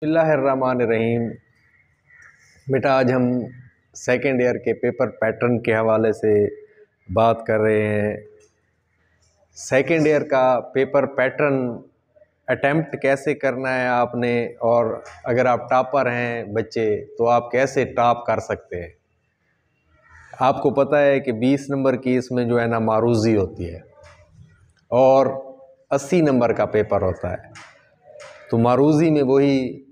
बिस्मिल्लाहिर्रहमानिर्रहीम। बेटा, आज हम सेकेंड ईयर के पेपर पैटर्न के हवाले से बात कर रहे हैं। सेकेंड ईयर का पेपर पैटर्न अटेम्प्ट कैसे करना है आपने, और अगर आप टॉपर हैं बच्चे तो आप कैसे टॉप कर सकते हैं। आपको पता है कि 20 नंबर की इसमें जो है ना मारूज़ी होती है और 80 नंबर का पेपर होता है। तो मारूज़ी में वही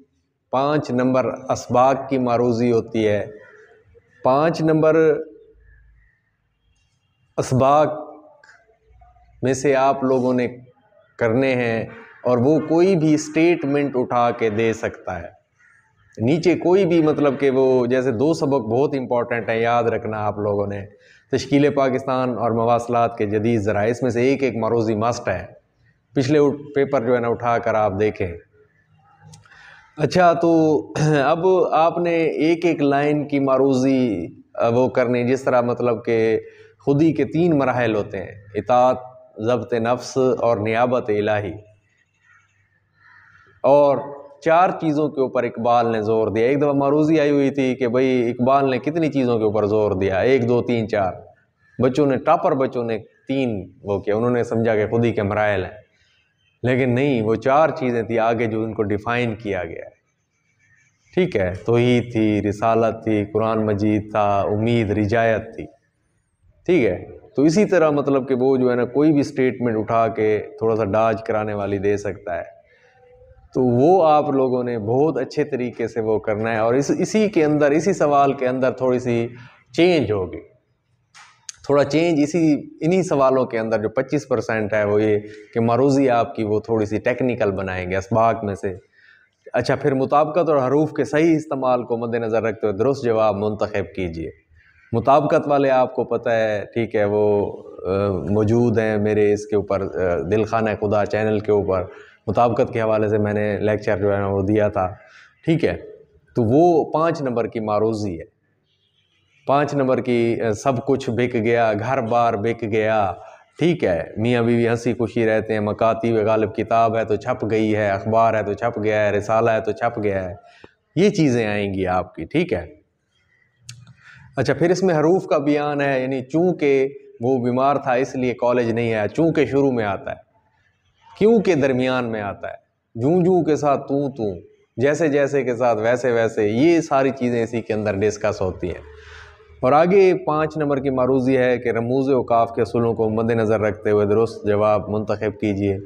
5 नंबर असबाक की मारूज़ी होती है। 5 नंबर असबाक में से आप लोगों ने करने हैं और वो कोई भी स्टेटमेंट उठा के दे सकता है। नीचे कोई भी, मतलब कि वो जैसे 2 सबक बहुत इंपॉर्टेंट हैं, याद रखना आप लोगों ने। तश्कील पाकिस्तान और मवासलात के जदीद ज़राए, इसमें से एक मारूज़ी मस्ट है। पिछले पेपर जो है ना उठा कर आप देखें। अच्छा, तो अब आपने एक एक लाइन की मारूज़ी वो करनी, जिस तरह मतलब कि खुदी के 3 मराहल होते हैं: इताअत, ज़ब्त नफ्स और नियाबत इलाही। और 4 चीज़ों के ऊपर इकबाल ने ज़ोर दिया। एक दफ़ा मारूज़ी आई हुई थी कि भाई इकबाल ने कितनी चीज़ों के ऊपर ज़ोर दिया, 1 2 3 4। बच्चों ने, टॉपर बच्चों ने 3 वो किया, उन्होंने समझा कि खुदी के मराहल हैं, लेकिन नहीं, वो 4 चीज़ें थी आगे जो उनको डिफ़ाइन किया गया है। ठीक है, तौहीद थी, रिसालत थी, कुरान मजीद था, उम्मीद, रिजायत थी। ठीक है, तो इसी तरह मतलब कि वो जो है ना कोई भी स्टेटमेंट उठा के थोड़ा सा डाज कराने वाली दे सकता है। तो वो आप लोगों ने बहुत अच्छे तरीके से वो करना है। और इसी के अंदर, इसी सवाल के अंदर थोड़ी सी चेंज होगी, थोड़ा चेंज इन्हीं सवालों के अंदर जो 25% है वो ये कि मारूज़ी आपकी वो थोड़ी सी टेक्निकल बनाएंगे असबाक में से। अच्छा, फिर मुताबिकत और हरूफ के सही इस्तेमाल को मद्देनज़र रखते हुए दुरुस्त जवाब मुंतखब कीजिए। मुताबिकत वाले आपको पता है, ठीक है, वो मौजूद हैं मेरे इसके ऊपर दिल खाना खुदा चैनल के ऊपर। मुताबिकत के हवाले से मैंने लेक्चर जो है ना वो दिया था। ठीक है, तो वो 5 नंबर की मारूज़ी है। 5 नंबर की सब कुछ बिक गया, घर बार बिक गया। ठीक है, मियाँ बीवी हंसी खुशी रहते हैं, मकातीब गालिब किताब है तो छप गई है, अखबार है तो छप गया है, रिसाला है तो छप गया है। ये चीज़ें आएंगी आपकी। ठीक है। अच्छा, फिर इसमें हरूफ का बयान है, यानी चूँकि वो बीमार था इसलिए कॉलेज नहीं आया, चूँकि शुरू में आता है, क्यों के दरमियान में आता है, जूं जूं के साथ तू तू, जैसे जैसे के साथ वैसे वैसे, ये सारी चीज़ें इसी के अंदर डिस्कस होती हैं। और आगे 5 नंबर की मारूज़ी है कि रमूज़ औकाफ के असूलों को मद्देनज़र रखते हुए दुरुस्त जवाब मुंतखब कीजिए।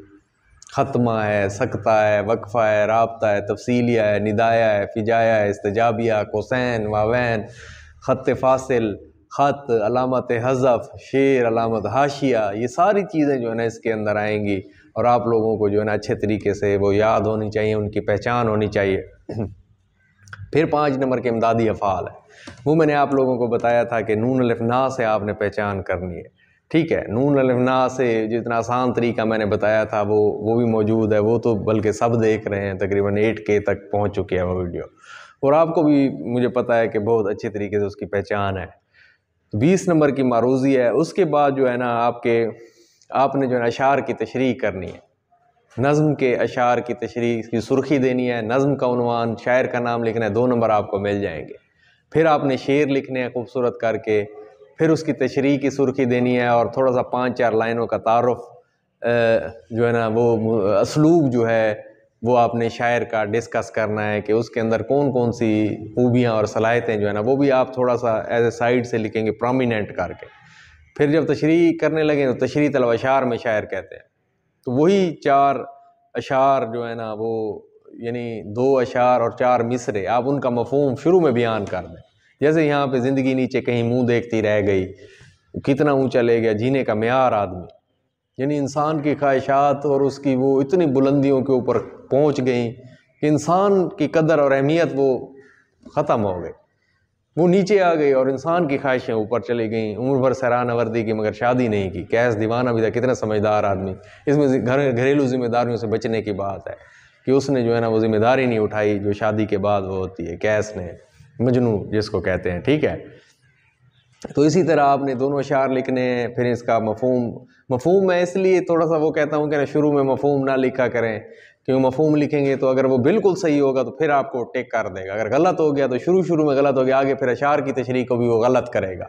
ख़त्मा है, सकता है, वक्फ़ा है, राब्ता है, तफसीलिया है, निदाया है, फ़िजाया है, इस्तिजाबिया, कोसैन, वावैन, ख़त फ़ासिल, ख़त, अलामत हज़फ़, शेर, अलामत हाशिया, ये सारी चीज़ें जो है ना इसके अंदर आएंगी और आप लोगों को जो है ना अच्छे तरीके से वो याद होनी चाहिए, उनकी पहचान होनी चाहिए। फिर 5 नंबर के इमदादी अफ़ाल है, वो मैंने आप लोगों को बताया था कि नून अलिफ ना से आपने पहचान करनी है। ठीक है, नून अलिफ ना से जितना आसान तरीका मैंने बताया था वो भी मौजूद है। वो तो बल्कि सब देख रहे हैं, तकरीबन 8K तक पहुंच चुकी है वो वीडियो, और आपको भी मुझे पता है कि बहुत अच्छे तरीके से उसकी पहचान है। तो 20 नंबर की मारूज़ी है। उसके बाद जो है ना आपने जो है अशार की तशरीह करनी है, नज़्म के अशार की तशरीह की सुर्खी देनी है, नज़्म का उन्वान, शायर का नाम लिखना है, 2 नंबर आपको मिल जाएंगे। फिर आपने शेर लिखने हैं खूबसूरत करके, फिर उसकी तशरीह की सुर्खी देनी है और थोड़ा सा 5-4 लाइनों का तारुफ जो है ना वो असलूब जो है वो आपने शायर का डिस्कस करना है कि उसके अंदर कौन कौन सी खूबियाँ और सलाहियतें जो है ना वो भी आप थोड़ा सा एज ए साइड से लिखेंगे, प्रोमिनेंट करके। फिर जब तशरीह करने लगे तो तशरीह तलब अशार में शायर कहते हैं, तो वही 4 अशार जो है ना वो, यानी 2 अशार और 4 मिसरे, आप उनका मफहूम शुरू में बयान कर दें। जैसे यहाँ पे ज़िंदगी नीचे कहीं मुंह देखती रह गई, कितना ऊंचा ले गया जीने का मेयार आदमी, यानी इंसान की ख्वाहिशात और उसकी वो इतनी बुलंदियों के ऊपर पहुँच गई कि इंसान की कदर और अहमियत वो ख़त्म हो गई, वो नीचे आ गई और इंसान की ख्वाहिशें ऊपर चली गई। उम्र भर सराहना वर्दी की मगर शादी नहीं की, कैस दीवाना भी था, कितना समझदार आदमी। इसमें घरेलू जिम्मेदारियों से बचने की बात है कि उसने जो है ना वो जिम्मेदारी नहीं उठाई जो शादी के बाद वो होती है, कैस ने, मजनू जिसको कहते हैं। ठीक है, तो इसी तरह आपने दोनों अशार लिखने हैं। फिर इसका मफहूम मैं इसलिए थोड़ा सा वो कहता हूँ कि ना शुरू में मफहूम ना लिखा करें, क्योंकि मफहूम लिखेंगे तो अगर वो बिल्कुल सही होगा तो फिर आपको टिक कर देगा, अगर गलत हो गया तो शुरू में गलत हो गया, आगे फिर अशार की तशरीह को भी वो गलत करेगा।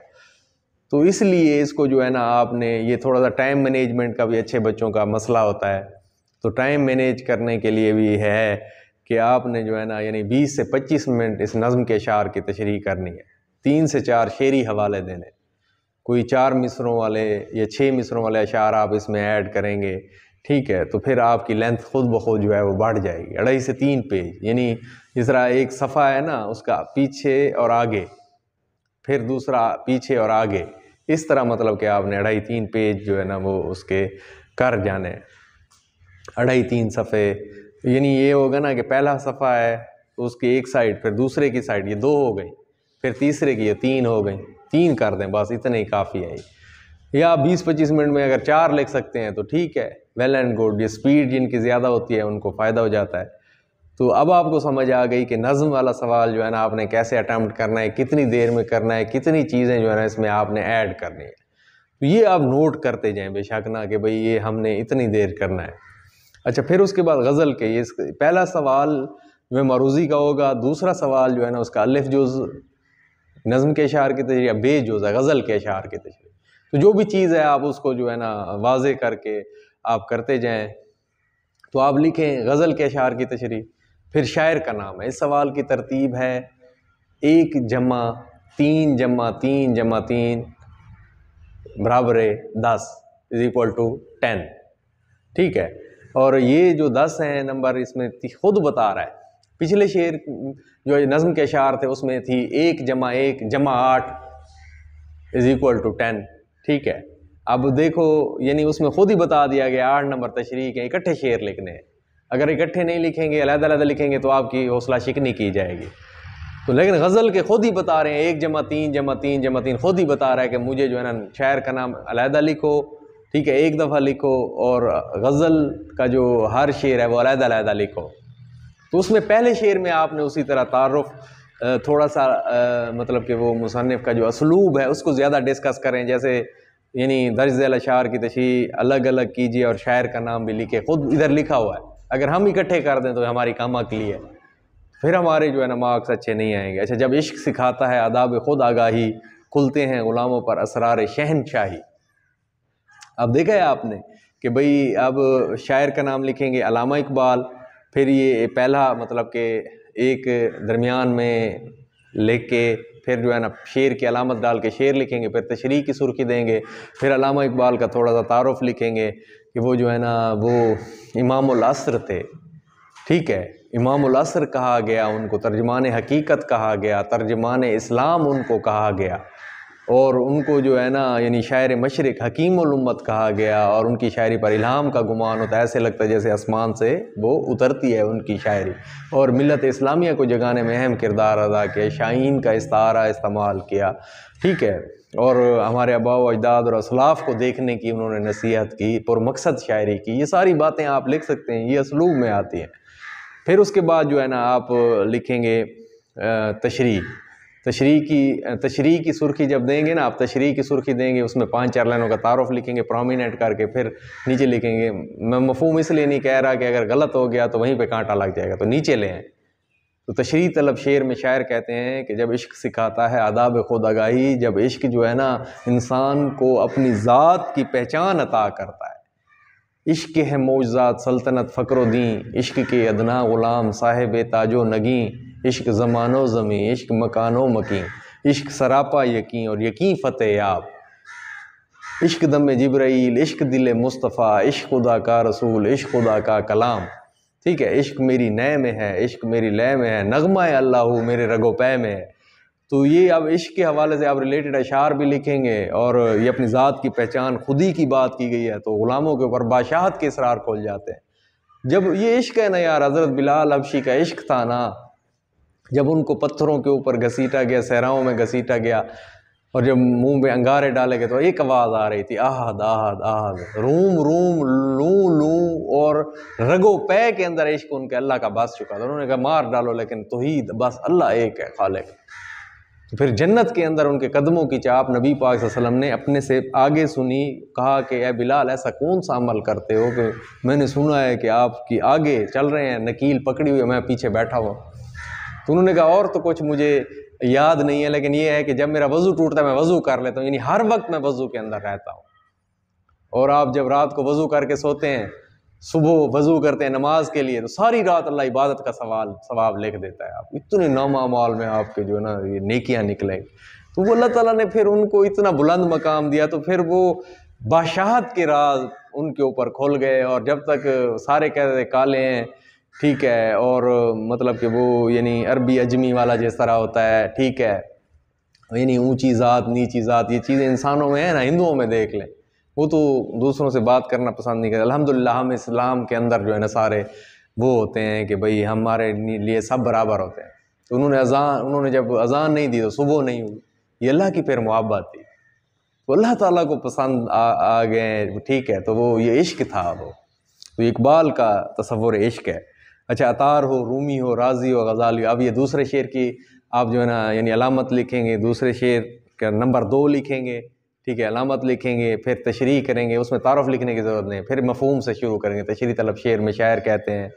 तो इसलिए इसको जो है ना आपने, ये थोड़ा सा टाइम मैनेजमेंट का भी अच्छे बच्चों का मसला होता है, तो टाइम मैनेज करने के लिए भी है कि आपने जो है ना यानी 20 से 25 मिनट इस नज़म के अशार की तशरीह करनी है, 3 से 4 शेरी हवाले देने, कोई 4 मिसरों वाले या 6 मिसरों वाले अशार आप इसमें ऐड करेंगे, ठीक है, तो फिर आपकी लेंथ खुद ब खुद जो है वो बढ़ जाएगी। 2.5 से 3 पेज, यानी जिस तरह एक सफ़ा है ना उसका पीछे और आगे, फिर दूसरा पीछे और आगे, इस तरह मतलब कि आपने 2.5-3 पेज जो है ना वो उसके कर जाने, 2.5-3 सफ़े, यानी ये होगा ना कि पहला सफ़ा है तो उसकी एक साइड, फिर दूसरे की साइड, ये 2 हो गई, फिर तीसरे की ये 3 हो गई, 3 कर दें बस, इतने ही काफ़ी है। या 20-25 मिनट में अगर 4 लिख सकते हैं तो ठीक है, वेल एंड गुड। ये स्पीड जिनकी ज़्यादा होती है उनको फ़ायदा हो जाता है। तो अब आपको समझ आ गई कि नज़म वाला सवाल जो है ना आपने कैसे अटैम्प्ट करना है, कितनी देर में करना है, कितनी चीज़ें जो है ना इसमें आपने ऐड करनी है। तो ये आप नोट करते जाएं बेशक ना कि भाई ये हमने इतनी देर करना है। अच्छा, फिर उसके बाद गज़ल के, ये पहला सवाल जो है मरूज़ी का होगा, दूसरा सवाल जो है ना उसका अलिफ जुज़ नज़म के अशार की तशरीह, बे जुज़ है गज़ल के अशार की तशरीह। तो जो भी चीज़ है आप उसको जो है ना वाज़े करके आप करते जाएं। तो आप लिखें गज़ल के अशार की तशरीह, फिर शायर का नाम है। इस सवाल की तरतीब है 1 जमा 3 जमा 3 जमा 3 बराबर 10 = 10, ठीक है। और ये जो 10 हैं नंबर इसमें खुद बता रहा है। पिछले शेर जो नज़म के अशार थे उसमें थी 1 जमा 1 जमा 8 = 10, ठीक है। अब देखो यानी उसमें खुद ही बता दिया गया 8 नंबर तशरीह के इकट्ठे शेर लिखने हैं। अगर इकट्ठे नहीं लिखेंगे, अलग-अलग लिखेंगे तो आपकी हौसला शिकनी की जाएगी। तो लेकिन गज़ल के खुद ही बता रहे हैं 1 जमा 3 जमा 3 जमा 3, खुद ही बता रहा है कि मुझे जो है ना शायर का नाम अलहदा लिखो, ठीक है, एक दफ़ा लिखो, और गज़ल का जो हर शेर है वो अलहदा लिखो। तो उसमें पहले शेर में आपने उसी तरह तारुफ थोड़ा सा मतलब कि वो मुसन्निफ़ का जो असलूब है उसको ज़्यादा डिस्कस करें, जैसे यानी दर्ज झैल अशार की तशरीह अलग अलग कीजिए और शायर का नाम भी लिखे, खुद इधर लिखा हुआ है। अगर हम इकट्ठे कर दें तो हमारी कामाकली है, फिर हमारे जो है ना मार्क्स अच्छे नहीं आएंगे। अच्छा, जब इश्क सिखाता है आदाब खुद आगाही, खुलते हैं ग़ुलामों पर असरार शहनशाही। अब देखा है आपने कि भाई अब शायर का नाम लिखेंगे अल्लामा इकबाल, फिर ये पहला मतलब कि एक दरमियान में लिख के फिर जो है ना शेर की अलामत डाल के शेर लिखेंगे, फिर तशरीह की सुर्खी देंगे, फिर अल्लामा इकबाल का थोड़ा सा तारुफ लिखेंगे कि वो जो है ना वो इमामुल असर थे, ठीक है, इमामुल असर कहा गया उनको, तर्जमान हकीकत कहा गया, तर्जमान इस्लाम उनको कहा गया, और उनको जो है ना यानी शायर मशरिक हकीमुल उम्मत कहा गया, और उनकी शायरी पर इल्हाम का गुमान होता है, ऐसे लगता है जैसे आसमान से वो उतरती है उनकी शायरी, और मिलत इस्लामिया को जगाने में अहम किरदार अदा किया, शाहीन का इस्तारा इस्तेमाल किया, ठीक है, और हमारे आबा व अजदाद और असलाफ़ को देखने की उन्होंने नसीहत की, पुरमकसद शायरी की। ये सारी बातें आप लिख सकते हैं, ये असलूब में आती हैं। फिर उसके बाद जो है ना आप लिखेंगे तशरीह की सुर्खी जब देंगे ना आप, तशरीह की सुर्खी देंगे उसमें 5-4 लाइनों का तारुफ लिखेंगे प्रोमिनेंट करके, फिर नीचे लिखेंगे, मैं मफहूम इसलिए नहीं कह रहा कि अगर गलत हो गया तो वहीं पे कांटा लग जाएगा, तो नीचे ले आएँ। तो तशरीह तलब शेर में शायर कहते हैं कि जब इश्क सिखाता है आदाब खुद आगाही, जब इश्क जो है ना इंसान को अपनी ज़ात की पहचान अता करता है, इश्क है मौजज़ात सल्तनत फ़क्र दी, इश्क के अदना ग़ुलाम साहिब ताजो नगी, इश्क ज़मानो ज़मी इश्क मकानो मकी, इश्क सरापा यकीन और यकीन फ़तेह याब, इश्क दम जिब्राइल इश्क दिल मुस्तफ़ा, इश्क खुदा का रसूल इश्क खुदा का कलाम, ठीक है, इश्क मेरी नय में है इश्क मेरी लय में है, नगमा अल्लाह मेरे रगो पै में है। तो ये अब इश्क के हवाले से आप रिलेटेड अशार भी लिखेंगे, और ये अपनी ज़ात की पहचान खुदी की बात की गई है, तो ग़ुलामों के ऊपर बादशाहत के इसरार खोल जाते हैं। जब ये इश्क है ना यार, हज़रत बिलाल हबशी का इश्क था ना, जब उनको पत्थरों के ऊपर घसीटा गया, सहराओं में घसीटा गया, और जब मुंह में अंगारे डाले गए तो एक आवाज़ आ रही थी, आहद आहद आहद रूम रूम लूं लूं, और रगो पै के अंदर इश्क उनके अल्लाह का बस चुका था। उन्होंने कहा मार डालो लेकिन तौहीद बस, अल्लाह एक है खालिक। तो फिर जन्नत के अंदर उनके कदमों की चाप नबी पाक सल्लल्लाहु अलैहि वसल्लम ने अपने से आगे सुनी। कहा कि ए बिलाल, ऐसा कौन सा अमल करते हो कि मैंने सुना है कि आपकी आगे चल रहे हैं, नकील पकड़ी हुई है, मैं पीछे बैठा हुआ। तो उन्होंने कहा और तो कुछ मुझे याद नहीं है, लेकिन ये है कि जब मेरा वज़ू टूटता है मैं वज़ू कर लेता हूँ, यानी हर वक्त मैं वज़ू के अंदर रहता हूँ। और आप जब रात को वज़ू करके सोते हैं, सुबह वज़ू करते हैं नमाज के लिए, तो सारी रात अल्लाह इबादत का सवाब लिख देता है। आप इतने नामाल में आपके जो है ना ये नेकियां निकलेंगी। तो वो अल्लाह ताला ने फिर उनको इतना बुलंद मकाम दिया, तो फिर वो बादशाहत के राज उनके ऊपर खुल गए। और जब तक सारे कह रहे काले हैं, ठीक है, और मतलब कि वो यानी अरबी अजमी वाला जिस तरह होता है, ठीक है, यानी ऊंची ज़ात नीची ज़ात, ये चीज़ें इंसानों में है ना, हिंदुओं में देख लें, वो तो दूसरों से बात करना पसंद नहीं करते। अल्हम्दुलिल्लाह हम इस्लाम के अंदर जो है ना सारे वो होते हैं कि भाई हमारे लिए सब बराबर होते हैं। तो उन्होंने जब अजान नहीं दी तो सुबह नहीं हुई, ये अल्लाह की फिर मोहब्बत थी, तो अल्लाह ताला को पसंद आ गए, ठीक है। तो वो ये इश्क था, वो तो इकबाल का तसव्वुर इश्क है। अच्छा, अतार हो, रूमी हो, राजी हो, गज़ाली। अब ये दूसरे शेर की आप जो है ना यानी अलामत लिखेंगे, दूसरे शेर का नंबर 2 लिखेंगे, ठीक है, अलामत लिखेंगे, फिर तशरीह करेंगे, उसमें तारुफ लिखने की ज़रूरत नहीं, फिर मफ़हूम से शुरू करेंगे। तशरीह तलब शेर में शायर कहते हैं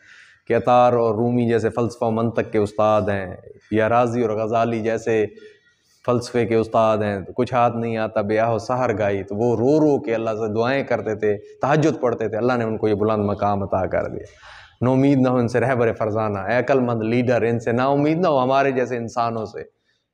कि अतार और रूमी जैसे फ़लसफ़ा मंतक के उस्ताद हैं, या राजी और गज़ाली जैसे फ़लसफ़े के उस्ताद हैं। तो कुछ हाथ नहीं आता ब्याह सहर गाई, तो वो रो रो के अल्लाह से दुआएं करते थे, तहज्जुद पढ़ते थे, अल्लाह ने उनको ये बुलंद मकाम अता कर दिया। नौमीद ना हो इनसे रहबर फरजाना, अक्लमंद लीडर इनसे ना उम्मीद ना हो हमारे जैसे इंसानों से।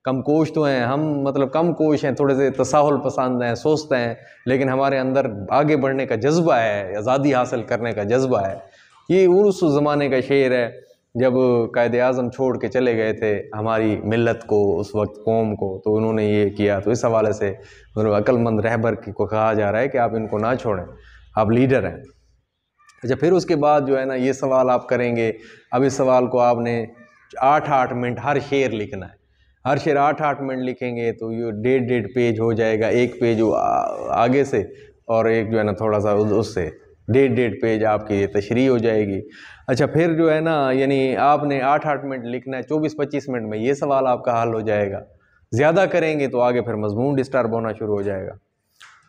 कम कोश तो हैं हम, मतलब कम कोश हैं, थोड़े से तसाहुल पसंद हैं, सुस्त हैं, लेकिन हमारे अंदर आगे बढ़ने का जज्बा है, आज़ादी हासिल करने का जज्बा है। ये उस ज़माने का शेर है जब कायद-ए-आज़म छोड़ के चले गए थे हमारी मिल्लत को, उस वक्त कौम को, तो उन्होंने ये किया। तो इस हवाले से मतलब अक्लमंद रहबर को कहा जा रहा है कि आप इनको ना छोड़ें, आप लीडर हैं। अच्छा, फिर उसके बाद जो है ना ये सवाल आप करेंगे। अब इस सवाल को आपने 8-8 मिनट हर शेर लिखना है, हर शेर 8-8 मिनट लिखेंगे तो ये 1.5 पेज हो जाएगा, एक पेज आगे से और एक जो है ना थोड़ा सा उससे 1.5 पेज आपकी तशरीह हो जाएगी। अच्छा, फिर जो है ना यानी आपने 8-8 मिनट लिखना है, 24-25 मिनट में ये सवाल आपका हल हो जाएगा। ज़्यादा करेंगे तो आगे फिर मजमून डिस्टर्ब होना शुरू हो जाएगा।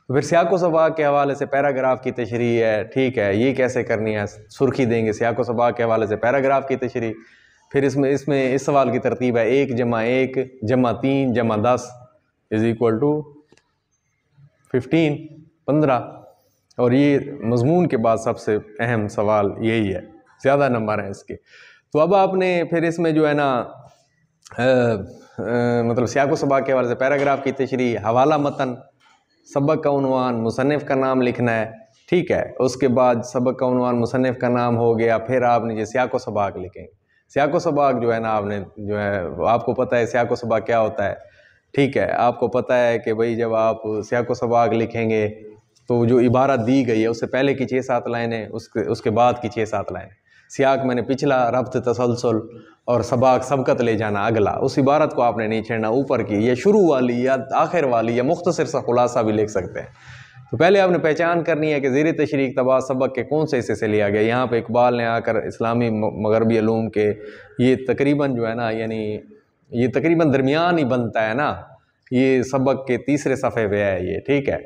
तो फिर सियाको सबाक के हवाले से पैराग्राफ की तशरीह है, ठीक है, ये कैसे करनी है, सुर्खी देंगे सियाको सबाक के हवाले से पैराग्राफ की तशरीह। फिर इसमें इस सवाल की तरतीब है 1 + 1 + 3 + 10 = 15, 15। और ये मजमून के बाद सबसे अहम सवाल यही है, ज़्यादा नंबर हैं इसके। तो अब आपने फिर इसमें जो है ना मतलब सियाको सबाक के हवाले से पैराग्राफ की तशरीह, हवाला मतन, सबक का उन्वान, मुसन्निफ़ का नाम लिखना है, ठीक है। उसके बाद सबक का उन्वान, मुसन्निफ़ का नाम हो गया, फिर आपने जो सियाको सबाक लिखेंगे। सियाको सबाक जो है ना आपने जो है, आपको पता है सियाको सबाक क्या होता है, ठीक है। आपको पता है कि भाई जब आप सियाको सबाक लिखेंगे तो जो इबारत दी गई है उससे पहले की 6-7 लाइनें, उसके बाद की 6-7 लाइनें। सियाक मैंने पिछला, रब्त तसलसल, और सबाक सबकत ले जाना अगला। उस इबारत को आपने नहीं छेड़ना, ऊपर की या शुरू वाली या आखिर वाली या मुख्तसर सा खुलासा भी लिख सकते हैं। तो पहले आपने पहचान करनी है कि ज़ेर तशरीह इक़्तिबास सबक के कौन से हिस्से से लिया गया। यहाँ पे इकबाल ने आकर इस्लामी मगरबी उलूम के ये तकरीबन जो है ना यानी ये तकरीबन दरमियान ही बनता है ना, ये सबक के तीसरे सफ़े पे है ये, ठीक है।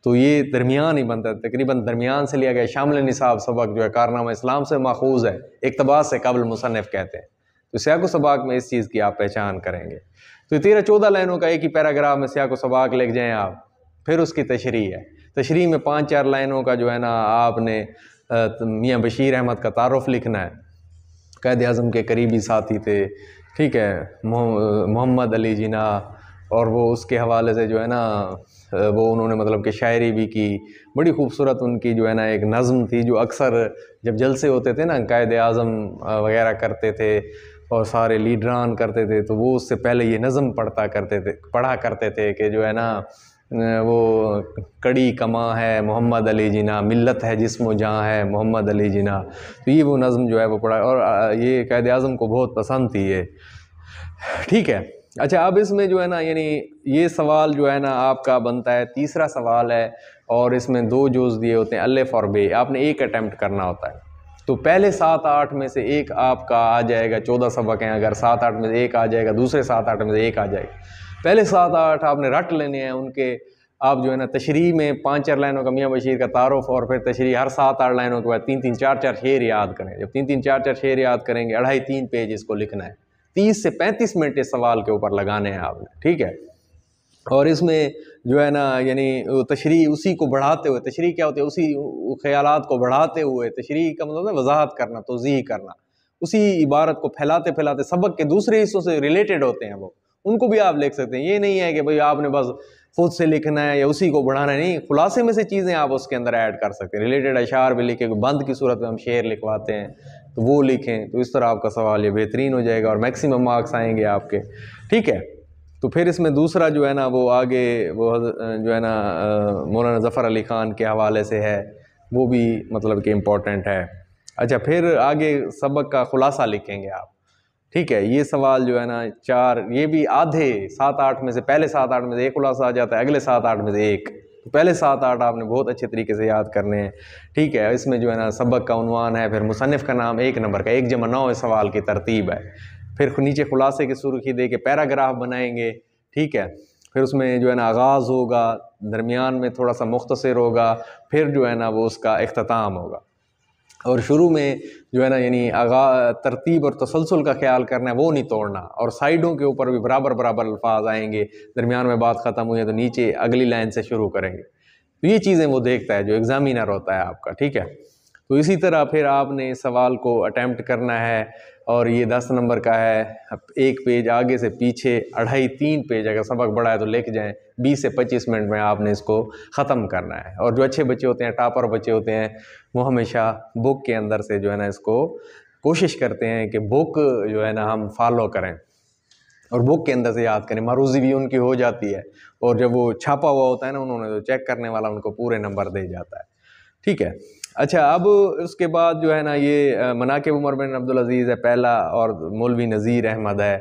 तो ये दरमियान ही बनता है, तकरीबन दरमियान से लिया गया। शामिल निसाब सबक जो है कारनामा इस्लाम से माखूज़ है, इक़्तिबास से कबल मुसन्निफ़ कहते हैं। तो सियाको सबाक में इस चीज़ की आप पहचान करेंगे। तो 13-14 लाइनों का एक ही पैराग्राफ में सियाको सबाक लिख जाएँ आप। फिर उसकी तशरीह है, तशरीह में 5-4 लाइनों का जो है ना आपने मियाँ बशीर अहमद का तारुफ़ लिखना है, कायद-ए-आज़म के करीबी साथी थे, ठीक है, मोहम्मद अली जिना। और वो उसके हवाले से जो है ना वो उन्होंने मतलब कि शायरी भी की, बड़ी खूबसूरत उनकी जो है ना एक नज़्म थी, जो अक्सर जब जलसे होते थे ना कायद-ए-आज़म वगैरह करते थे और सारे लीडरान करते थे, तो वो उससे पहले ये नज़्म पढ़ा करते थे कि जो है ना वो कड़ी कमा है मोहम्मद अली जिना, मिल्लत है जिस्म जाँ है मोहम्मद अली जिना। तो ये वो नज़्म जो है वो पढ़ा, और ये कायद-ए-आज़म को बहुत पसंद थी ये, ठीक है। अच्छा, अब इसमें जो है ना यानी ये सवाल जो है ना आपका बनता है, तीसरा सवाल है, और इसमें 2 जुज़ दिए होते हैं, अलिफ और बे। आपने एक अटैम्प्ट करना होता है, तो पहले 7-8 में से एक आपका आ जाएगा, 14 सबक हैं, अगर 7-8 में से एक आ जाएगा, दूसरे 7-8 में से एक आ जाएगा। पहले 7-8 आपने रट लेने हैं उनके। आप जो है ना तशरीह में 5-4 लाइनों का मियाँ बशीर का तारुफ, और फिर तशरीह हर 7-8 लाइनों के बाद 3-3 4-4 शेर याद करें। जब 3-3 4-4 शेर याद करेंगे, 2.5-3 पेज इसको लिखना है। 30 से 35 मिनट इस सवाल के ऊपर लगाने हैं आपने, ठीक है। और इसमें जो है ना यानी तशरीह उसी को बढ़ाते हुए, तशरीह क्या होती है, उसी ख्यालात को बढ़ाते हुए, तशरीह का मतलब है वजाहत करना, तौज़ीह करना, उसी इबारत को फैलाते फैलाते सबक के दूसरे हिस्सों से रिलेटेड होते हैं वो, उनको भी आप लिख सकते हैं। ये नहीं है कि भाई आपने बस खुद से लिखना है या उसी को बढ़ाना है, नहीं, खुलासे में से चीज़ें आप उसके अंदर ऐड कर सकते हैं। रिलेटेड अशार भी लिखे, बंद की सूरत में हम शेर लिखवाते हैं तो वो लिखें, तो इस तरह आपका सवाल ये बेहतरीन हो जाएगा और मैक्सिमम मार्क्स आएंगे आपके, ठीक है। तो फिर इसमें दूसरा जो है ना वो आगे वो जो है ना मौलाना ज़फ़र अली ख़ान के हवाले से है, वो भी मतलब कि इम्पोर्टेंट है। अच्छा, फिर आगे सबक का ख़ुलासा लिखेंगे आप, ठीक है। ये सवाल जो है ना 4, ये भी आधे 7-8 में से, पहले 7-8 में से एक खुलासा आ जाता है, अगले 7-8 में से एक। तो पहले 7-8 आपने बहुत अच्छे तरीके से याद करने हैं, ठीक है। इसमें जो है ना सबक का उन्वान है, फिर मुसन्निफ़ का नाम 1 नंबर का, 1 जमा 9 इस सवाल की तरतीब है। फिर नीचे खुलासे की सुर्खी दे के पैराग्राफ बनाएंगे, ठीक है। फिर उसमें जो है ना आगाज़ होगा, दरमियान में थोड़ा सा मुख्तसर होगा, फिर जो है ना वो उसका इख्तिताम होगा। और शुरू में जो है ना यानी तरतीब और तसलसल का ख्याल करना है, वो नहीं तोड़ना। और साइडों के ऊपर भी बराबर बराबर अल्फाज आएंगे, दरमियान में बात ख़त्म हुई है तो नीचे अगली लाइन से शुरू करेंगे। तो ये चीज़ें वो देखता है जो एग्ज़ामिनर होता है आपका, ठीक है। तो इसी तरह फिर आपने सवाल को अटैम्प्ट करना है, और ये 10 नंबर का है। एक पेज आगे से पीछे 2.5-3 पेज, अगर सबक बड़ा है तो लिख जाएं। 20 से 25 मिनट में आपने इसको ख़त्म करना है। और जो अच्छे बच्चे होते हैं, टॉपर बच्चे होते हैं, वो हमेशा बुक के अंदर से जो है ना इसको कोशिश करते हैं कि बुक जो है ना हम फॉलो करें और बुक के अंदर से याद करें। मारूज़ी भी उनकी हो जाती है, और जब वो छापा हुआ होता है ना उन्होंने, तो चेक करने वाला उनको पूरे नंबर दे जाता है, ठीक है। अच्छा, अब उसके बाद जो है ना ये मनाक़िब उमर बिन अब्दुल अज़ीज़ है पहला, और मौलवी नज़ीर अहमद है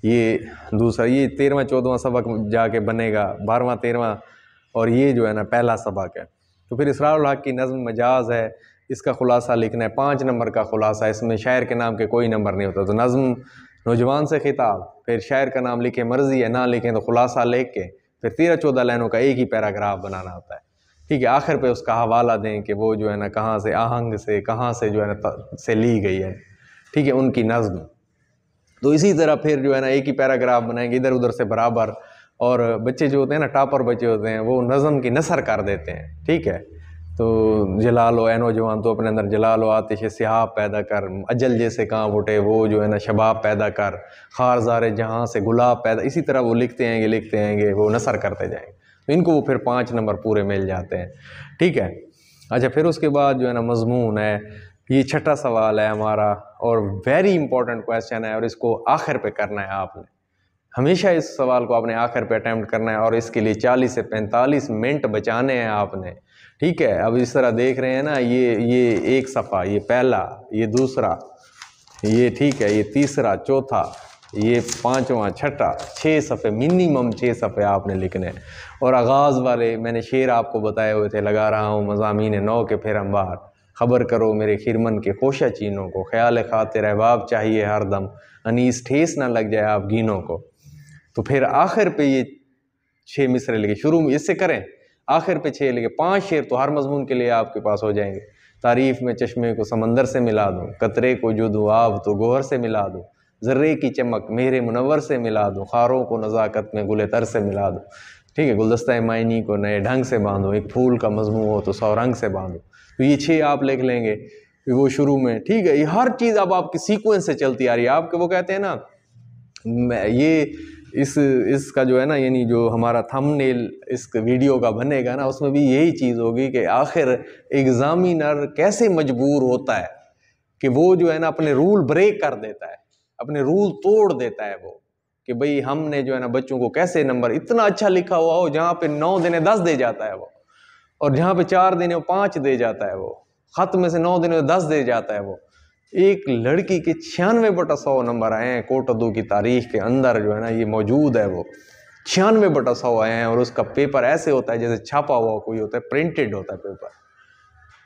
ये दूसरा। ये 13वां-14वां सबक जाके बनेगा, 12वां-13वां, और ये जो है ना पहला सबक है। तो फिर इसरारुल हक़ की नज़्म मजाज़ है, इसका ख़ुलासा लिखना है, 5 नंबर का ख़ुलासा। इसमें शायर के नाम के कोई नंबर नहीं होता। तो नज़्म नौजवान से खिताब, फिर शायर का नाम लिखें, मर्ज़ी है ना लिखें तो ख़ुलासा लिख के फिर 13-14 लाइनों का एक ही पैराग्राफ बनाना होता है, ठीक है। आखिर पे उसका हवाला दें कि वो जो है ना कहाँ से, आहंग से कहाँ से जो है ना से ली गई है, ठीक है, उनकी नज़्म। तो इसी तरह फिर जो है ना एक ही पैराग्राफ बनाएंगे इधर उधर से बराबर। और बच्चे जो होते हैं ना, टॉपर बच्चे होते हैं, वो नज़्म की नसर कर देते हैं, ठीक है। तो जलालो ए नौजवान, तो अपने अंदर जलालो आतिश सिहाब पैदा कर, अजल जैसे कांप उठे, वो जो है ना शबाब पैदा कर, खारज़ारे जहाँ से गुलाब पैदा। इसी तरह वो लिखते हैं वो नसर करते जाएंगे, तो इनको वो फिर 5 नंबर पूरे मिल जाते हैं, ठीक है। अच्छा, फिर उसके बाद जो है ना मज़मून है, ये छठा सवाल है हमारा, और वेरी इंपॉर्टेंट क्वेश्चन है, और इसको आखिर पे करना है आपने। हमेशा इस सवाल को आपने आखिर पे अटैम्प्ट करना है, और इसके लिए 40 से 45 मिनट बचाने हैं आपने, ठीक है। अब इस तरह देख रहे हैं ना, ये एक सफ़ा, ये पहला, ये दूसरा, ये ठीक है, ये तीसरा, चौथा, ये 5वां, छठा, 6 सफ़े, मिनिमम 6 सफ़े आपने लिखने हैं। और आगाज़ वाले मैंने शेर आपको बताए हुए थे, लगा रहा हूँ मज़ामीन नौ के फिर अंबार, खबर करो मेरे खिरमन के खोशा चीनों को, ख्याल खातिर अहबाब चाहिए हरदम, अनीस ठेस ना लग जाए आप गीनों को। तो फिर आखिर पे ये 6 मिसरे लिखे, शुरू में इससे करें, आखिर पे 6 लिखे, 5 शेर तो हर मजमून के लिए आपके पास हो जाएंगे। तारीफ़ में चश्मे को समंदर से मिला दूँ, कतरे को जो दूँ आब तो गोहर से मिला दूँ, ज़र्रे की चमक मेरे मुनव्वर से मिला दूँ, खारों को नज़ाकत में गुले तर से मिला दूँ, ठीक है। गुलदस्ता मायनी को नए ढंग से बांधो, एक फूल का मजमू हो तो 100 रंग से बांधो। तो ये 6 आप लिख लेंगे वो शुरू में, ठीक है। ये हर चीज़ अब आपकी सीक्वेंस से चलती आ रही है। आपके वो कहते हैं ना, ये इसका जो है ना यानी जो हमारा थंबनेल इस वीडियो का बनेगा ना, उसमें भी यही चीज़ होगी कि आखिर एग्ज़ामिनर कैसे मजबूर होता है कि वो जो है ना अपने रूल ब्रेक कर देता है, अपने रूल तोड़ देता है वो, कि भाई हमने जो है ना बच्चों को कैसे नंबर, इतना अच्छा लिखा हुआ हो जहाँ पे 9 देने 10 दे जाता है वो, और जहाँ पे 4 देने 5 दे जाता है वो, ख़त में से 9 देने 10 दे जाता है वो। एक लड़की के 96/100 नंबर आए हैं कोटदू की तारीख के अंदर, जो है ना ये मौजूद है, वो 96/100 आए हैं। और उसका पेपर ऐसे होता है जैसे छापा हुआ कोई होता है, प्रिंटेड होता है पेपर।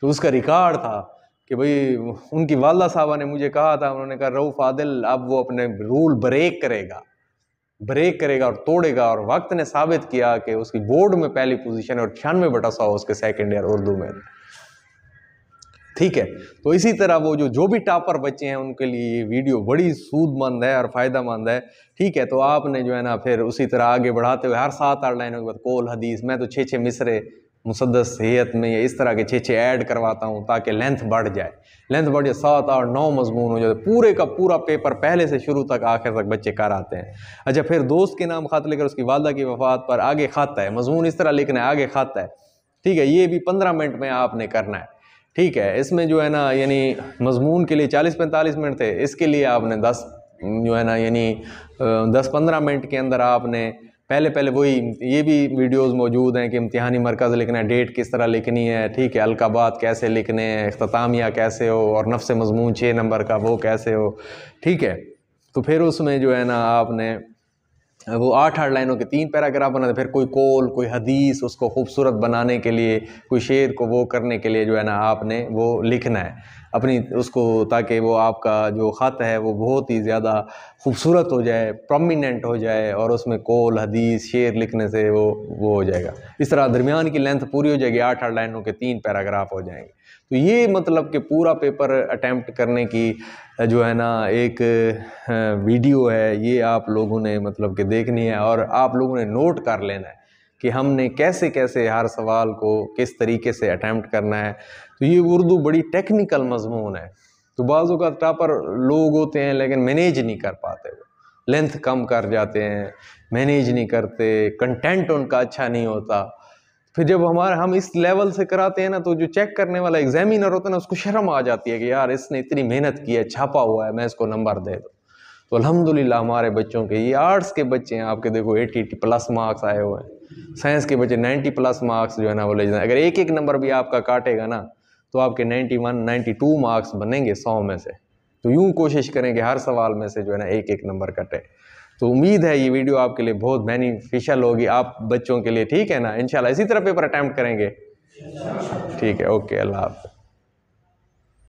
तो उसका रिकॉर्ड था कि भाई उनकी वालदा साहबा ने मुझे कहा था, उन्होंने कहा रऊफ आदिल अब वो अपने रूल ब्रेक करेगा और तोड़ेगा, और वक्त ने साबित किया कि उसकी बोर्ड में पहली पोजीशन है और 96/100 उसके सेकंड ईयर उर्दू में। ठीक है, तो इसी तरह वो जो भी टॉपर बच्चे हैं उनके लिए ये वीडियो बड़ी सूदमंद है और फ़ायदेमंद है। ठीक है, तो आपने जो है ना फिर उसी तरह आगे बढ़ाते हुए हर 7-8 लाइनों के बाद कोल हदीस, मैं तो 6-6 मिसरे मुसद्दस हियत में या इस तरह के 6-6 ऐड करवाता हूँ ताकि लेंथ बढ़ जाए, 7-8-9 मजमून हो जाए, पूरे का पूरा पेपर पहले से शुरू तक आखिर तक बच्चे कर आते हैं। अच्छा, फिर दोस्त के नाम खत लेकर उसकी वालदा की वफात पर आगे खत है, मजमून इस तरह लिखना है, आगे खत है। ठीक है, ये भी 15 मिनट में आपने करना है। ठीक है, इसमें जो है ना यानी मजमून के लिए 40-45 मिनट थे, इसके लिए आपने 10 जो है ना यानी 10-15 मिनट के अंदर आपने पहले वही ये भी वीडियोस मौजूद हैं कि इम्तिहानी मरकज़ लिखना है, डेट किस तरह लिखनी है, ठीक है, अलकाबात कैसे लिखने हैं, इख्तितामिया कैसे हो, और नफ्स मजमून 6 नंबर का वो कैसे हो। ठीक है, तो फिर उसमें जो है ना आपने वो 8-8 लाइनों के 3 पैराग्राफ बनाते, फिर कोई कौल, कोई हदीस, उसको खूबसूरत बनाने के लिए, कोई शेर को वो करने के लिए जो है ना आपने वो लिखना है अपनी उसको, ताकि वो आपका जो ख़त है वो बहुत ही ज़्यादा खूबसूरत हो जाए, प्रोमिनेंट हो जाए, और उसमें कौल, हदीस, शेर लिखने से वो हो जाएगा। इस तरह दरमियान की लेंथ पूरी हो जाएगी, 8-8 लाइनों के 3 पैराग्राफ हो जाएंगे। तो ये मतलब कि पूरा पेपर अटैम्प्ट करने की जो है ना एक वीडियो है, ये आप लोगों ने मतलब कि देखनी है और आप लोगों ने नोट कर लेना है कि हमने कैसे कैसे हर सवाल को किस तरीके से अटैम्प्ट करना है। तो ये उर्दू बड़ी टेक्निकल मजमून है, तो बाज़ों का टॉपर लोग होते हैं लेकिन मैनेज नहीं कर पाते, वो लेंथ कम कर जाते हैं, मैनेज नहीं करते, कंटेंट उनका अच्छा नहीं होता। फिर जब हम इस लेवल से कराते हैं ना, तो जो चेक करने वाला एग्जामिनर होता है ना, उसको शर्म आ जाती है कि यार इसने इतनी मेहनत की है, छापा हुआ है, मैं इसको नंबर दे दूँ। तो अल्हम्दुलिल्लाह हमारे बच्चों के, ये आर्ट्स के बच्चे हैं आपके, देखो 80+ मार्क्स आए हुए हैं, साइंस के बच्चे 90+ मार्क्स जो है ना वो ले जाए। अगर एक एक नंबर भी आपका काटेगा ना तो आपके 91-92 मार्क्स बनेंगे 100 में से। तो यूँ कोशिश करें कि हर सवाल में से जो है ना एक एक नंबर कटे। तो उम्मीद है ये वीडियो आपके लिए बहुत बेनिफिशियल होगी, आप बच्चों के लिए। ठीक है ना, इंशाल्लाह इसी तरह पेपर अटैम्प्ट करेंगे। ठीक है, ओके, अल्लाह हाफ़िज़।